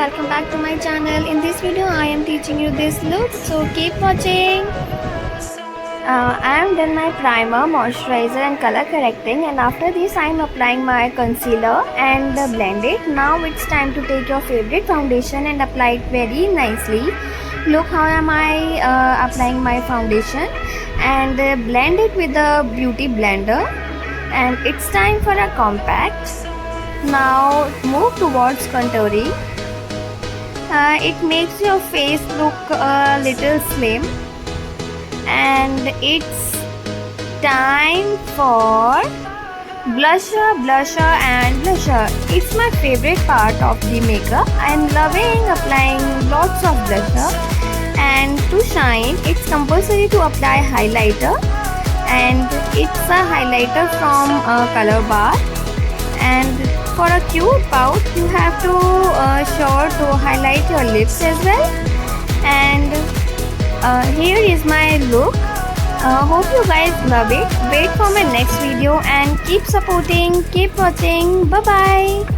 welcome back to my channel. In this video I am teaching you this look, so keep watching. I am done my primer, moisturizer and color correcting, and after this I am applying my concealer and blend it. Now it's time to take your favorite foundation and apply it very nicely. Look how am I applying my foundation, and blend it with the beauty blender. And it's time for a compact. Now move towards contouring. It makes your face look a little slim, and it's time for blusher and blusher. It's my favorite part of the makeup. I'm loving applying lots of blusher, and to shine it's compulsory to apply highlighter, and it's a highlighter from Color Bar. And for a cute pout you have to sure to highlight your lips as well. And here is my look. Hope you guys love it. Wait for my next video and keep supporting, keep watching. Bye bye.